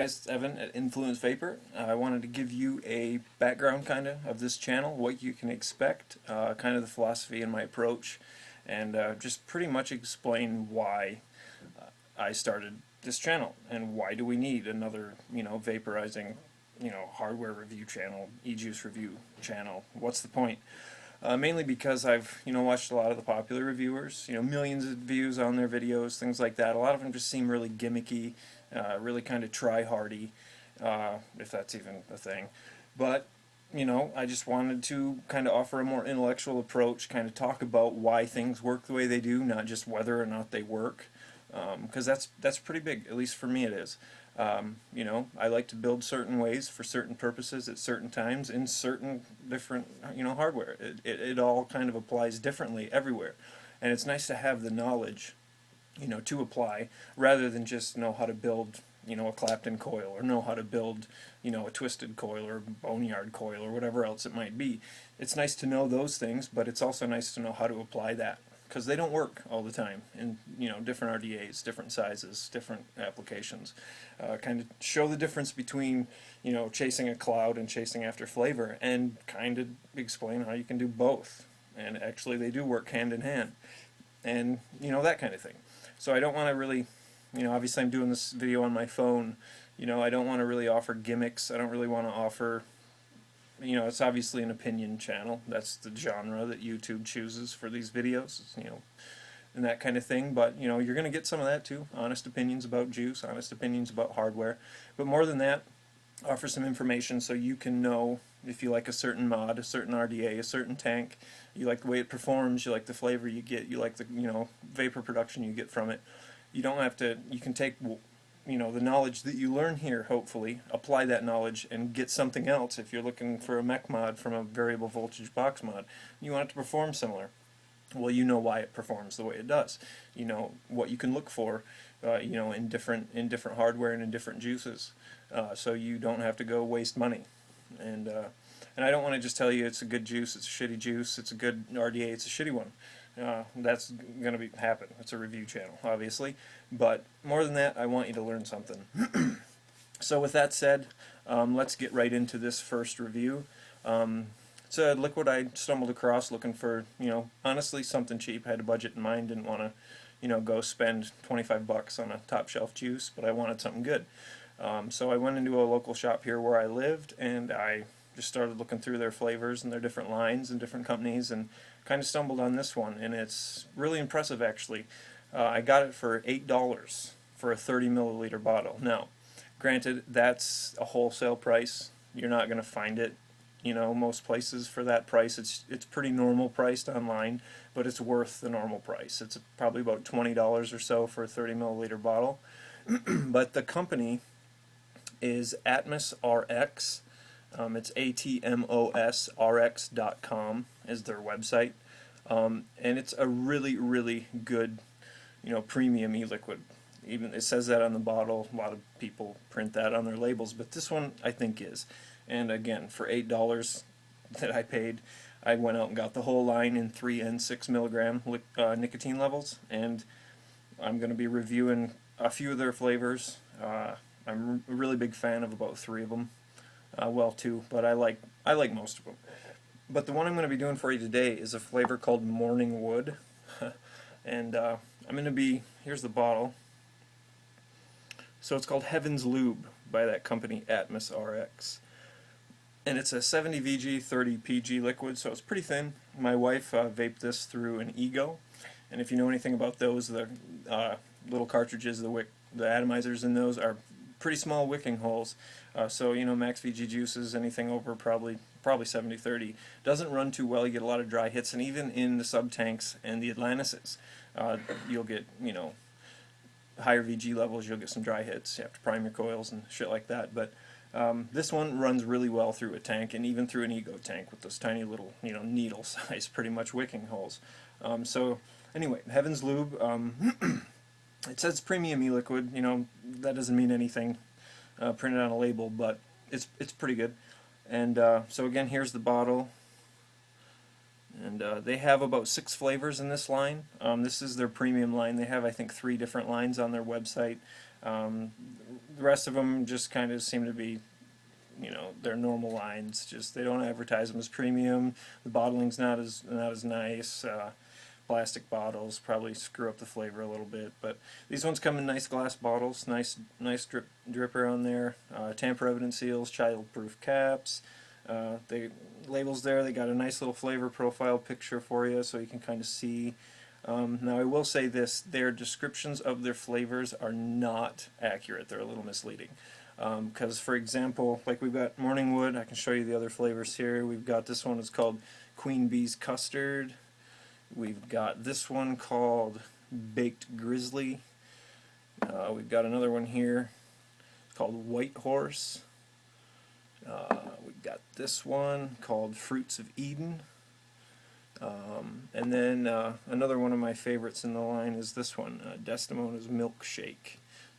guys, it's Evan at Influence Vapor. I wanted to give you a background kind of this channel, what you can expect, kind of the philosophy and my approach, and just pretty much explain why I started this channel and why do we need another, vaporizing, hardware review channel, eJuice review channel. What's the point? Mainly because I've, watched a lot of the popular reviewers, millions of views on their videos, things like that. A lot of them just seem really gimmicky, really kind of try-hardy, if that's even a thing. But, I just wanted to kind of offer a more intellectual approach, kind of talk about why things work the way they do, not just whether or not they work, because that's pretty big, at least for me it is. I like to build certain ways for certain purposes at certain times in certain different, hardware. It all kind of applies differently everywhere. And it's nice to have the knowledge, to apply rather than just know how to build, a Clapton coil or know how to build, a twisted coil or boneyard coil or whatever else it might be. It's nice to know those things, but it's also nice to know how to apply that, because they don't work all the time in different RDAs, different sizes, different applications. Kind of show the difference between chasing a cloud and chasing after flavor, and kind of explain how you can do both. And actually they do work hand in hand, and that kind of thing. So I don't want to really, obviously I'm doing this video on my phone. I don't want to really offer gimmicks. I don't really want to offer. It's obviously an opinion channel. That's the genre that YouTube chooses for these videos, and that kind of thing. But, you're going to get some of that too. Honest opinions about juice, honest opinions about hardware. But more than that, offer some information so you can know if you like a certain mod, a certain RDA, a certain tank, you like the way it performs, you like the flavor you get, you like the, vapor production you get from it. You don't have to, you can take the knowledge that you learn here, hopefully, apply that knowledge and get something else. If you're looking for a mech mod from a variable voltage box mod, you want it to perform similar. Well, you know why it performs the way it does. You know what you can look for, in different hardware and in different juices, so you don't have to go waste money. And I don't want to just tell you it's a good juice, it's a shitty juice, it's a good RDA, it's a shitty one. That's going to happen. It's a review channel, obviously. But more than that, I want you to learn something. So with that said, let's get right into this first review. It's a liquid I stumbled across looking for, honestly something cheap. I had a budget in mind, didn't want to, go spend 25 bucks on a top shelf juice, but I wanted something good. So I went into a local shop here where I lived, and I just started looking through their flavors and their different lines and different companies, and kind of stumbled on this one, and it's really impressive actually. I got it for $8 for a 30 milliliter bottle. Now, granted, that's a wholesale price. You're not going to find it, most places for that price. It's pretty normal priced online, but it's worth the normal price. It's probably about $20 or so for a 30 milliliter bottle. But the company is AtmosRX. It's AtmosRX.com is their website, and it's a really, really good, premium e-liquid. Even it says that on the bottle. A lot of people print that on their labels, but this one I think is. And again, for $8 that I paid, I went out and got the whole line in 3 and 6 milligram nicotine levels, and I'm going to be reviewing a few of their flavors. I'm a really big fan of about 3 of them. Well, 2, but I like most of them. But the one I'm going to be doing for you today is a flavor called Morning Wood. And I'm going to be, here's the bottle. So it's called Heaven's Lube by that company AtmosRX. And it's a 70 VG, 30 PG liquid, so it's pretty thin. My wife vaped this through an Ego. And if you know anything about those, the little cartridges, the atomizers in those are pretty small wicking holes. So max VG juices, anything over probably 70-30, doesn't run too well. You get a lot of dry hits, and even in the sub tanks and the Atlantises, you'll get higher VG levels. You'll get some dry hits. You have to prime your coils and shit like that. But this one runs really well through a tank, and even through an Ego tank with those tiny little needle size, pretty much wicking holes. So anyway, Heaven's Lube. It says premium e-liquid. That doesn't mean anything printed on a label, but it's pretty good. And so again, here's the bottle. And they have about 6 flavors in this line. This is their premium line. They have, I think, 3 different lines on their website. The rest of them just kind of seem to be, their normal lines. Just they don't advertise them as premium. The bottling's not as nice. Plastic bottles probably screw up the flavor a little bit, but these ones come in nice glass bottles. Nice dripper on there. Tamper evident seals, child-proof caps. The labels there. They got a nice little flavor profile picture for you, so you can kind of see. Now I will say this: their descriptions of their flavors are not accurate. They're a little misleading. Because, for example, like we've got Morningwood. I can show you the other flavors here. We've got this one. It's called Queen Bee's Custard. We've got this one called Baked Grizzly. We've got another one here called White Horse. We've got this one called Fruits of Eden. And then another one of my favorites in the line is this one, Desdemona's Milkshake.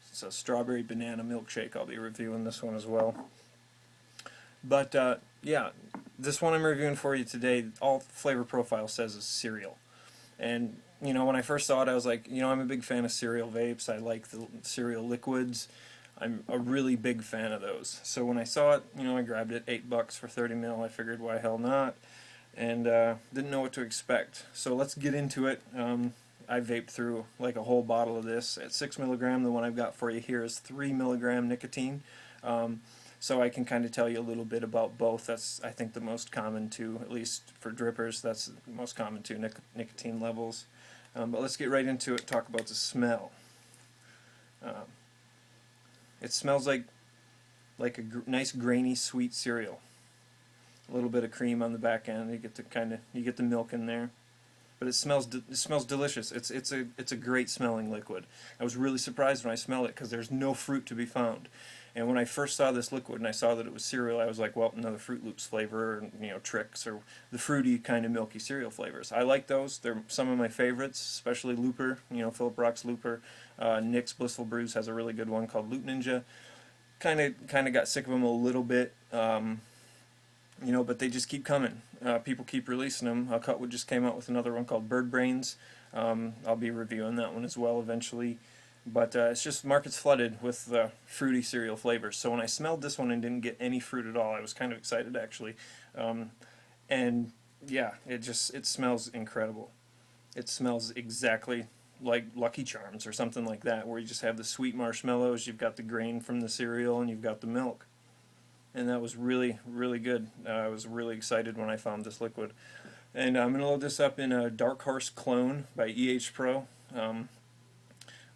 It's a strawberry banana milkshake. I'll be reviewing this one as well. But yeah, this one I'm reviewing for you today, all flavor profile says is cereal. And when I first saw it, I was like, I'm a big fan of cereal vapes. I like the cereal liquids. I'm a really big fan of those. So when I saw it, I grabbed it, $8 for 30 mil. I figured, why hell not? And didn't know what to expect. So let's get into it. I vaped through like a whole bottle of this at 6 milligram. The one I've got for you here is 3 milligram nicotine. So I can kind of tell you a little bit about both. That's, I think, the most common two, at least for drippers, that's the most common two nicotine levels. But let's get right into it, talk about the smell. It smells like a nice grainy sweet cereal. A little bit of cream on the back end. You get the milk in there. But it smells delicious. It's a great smelling liquid. I was really surprised when I smelled it because there's no fruit to be found. And when I first saw this liquid and I saw that it was cereal, I was like, well, another Fruit Loops flavor, or Trix, or the fruity kind of milky cereal flavors. I like those. They're some of my favorites, especially Looper. Philip Rock's Looper. Nick's Blissful Brews has a really good one called Loot Ninja. Kind of got sick of them a little bit. But they just keep coming. People keep releasing them. Cutwood just came out with another one called Bird Brains. I'll be reviewing that one as well eventually. But it's just market's flooded with fruity cereal flavors. So when I smelled this one and didn't get any fruit at all, I was kind of excited actually. And yeah, it smells incredible. It smells exactly like Lucky Charms or something like that, where you just have the sweet marshmallows, you've got the grain from the cereal, and you've got the milk. And that was really, really good. I was really excited when I found this liquid. And I'm going to load this up in a Dark Horse Clone by Pro.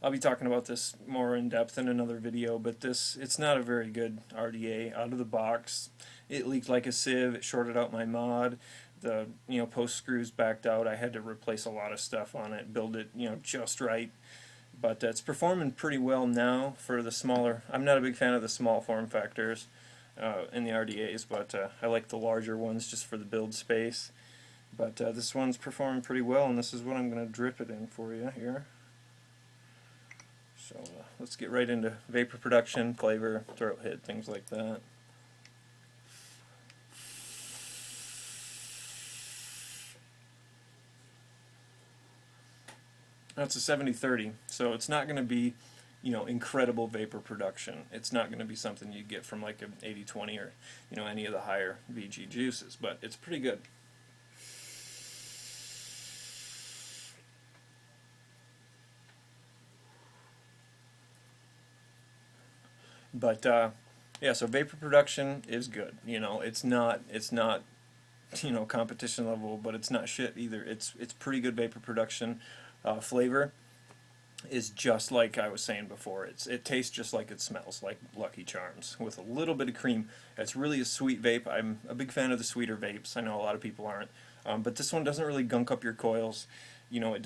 I'll be talking about this more in depth in another video, but it's not a very good RDA out of the box. It leaked like a sieve. It shorted out my mod. The post screws backed out. I had to replace a lot of stuff on it, build it just right. But it's performing pretty well now for the smaller. I'm not a big fan of the small form factors in the RDAs, but I like the larger ones just for the build space. But this one's performing pretty well, and this is what I'm going to drip it in for you here. So let's get right into vapor production, flavor, throat hit, things like that. That's a 70-30, so it's not going to be, incredible vapor production. It's not going to be something you get from like an 80-20 or, any of the higher VG juices, but it's pretty good. But yeah, so vapor production is good. It's not competition level, but it's not shit either. It's pretty good vapor production. Flavor is just like I was saying before. It tastes just like it smells, like Lucky Charms with a little bit of cream. It's really a sweet vape. I'm a big fan of the sweeter vapes. I know a lot of people aren't, but this one doesn't really gunk up your coils. It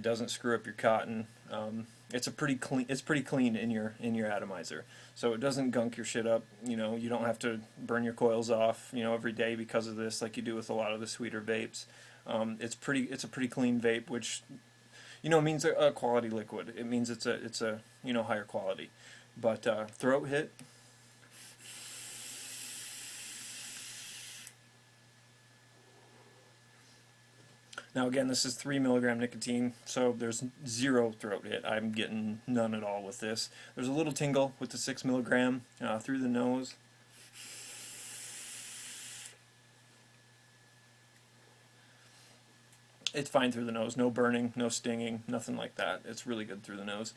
doesn't screw up your cotton. It's pretty clean in your atomizer, so it doesn't gunk your shit up. You don't have to burn your coils off every day because of this, like you do with a lot of the sweeter vapes. It's a pretty clean vape, which means a quality liquid. It means it's a higher quality. But throat hit. Now again, this is 3 milligram nicotine, so there's zero throat hit. I'm getting none at all with this. There's a little tingle with the 6 milligram through the nose. It's fine through the nose, no burning, no stinging, nothing like that. It's really good through the nose.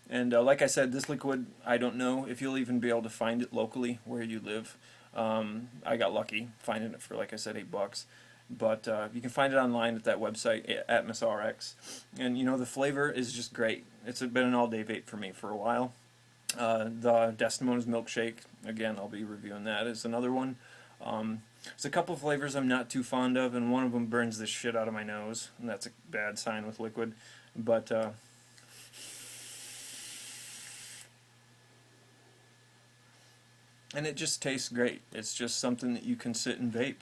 And like I said, this liquid, I don't know if you'll even be able to find it locally where you live. I got lucky finding it for, like I said, $8. But you can find it online at that website, AtmosRX. And you know, the flavor is just great. It's been an all-day vape for me for a while. The Desdemona's milkshake, again, I'll be reviewing that, is another one. There's a couple flavors I'm not too fond of, and one of them burns the shit out of my nose, and that's a bad sign with liquid. But and it just tastes great. It's just something that you can sit and vape.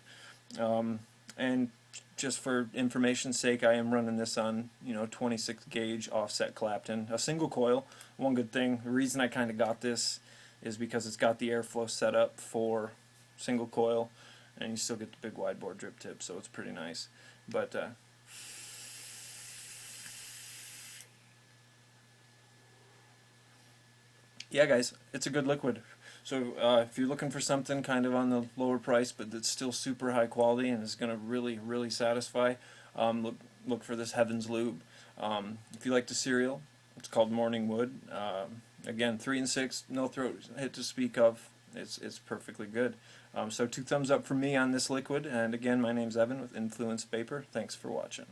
And just for information's sake, I am running this on, 26 gauge offset Clapton, a single coil. One good thing, the reason I kind of got this is because it's got the airflow set up for single coil, and you still get the big wide bore drip tip, so it's pretty nice. But yeah, guys, it's a good liquid. So if you're looking for something kind of on the lower price, but that's still super high quality and is going to really, really satisfy, look for this Heaven's Lube. If you like the cereal, it's called Morning Wood. Again, 3 and 6, no throat hit to speak of. It's perfectly good. So 2 thumbs up for me on this liquid. And again, my name's Evan with Influence Vapor. Thanks for watching.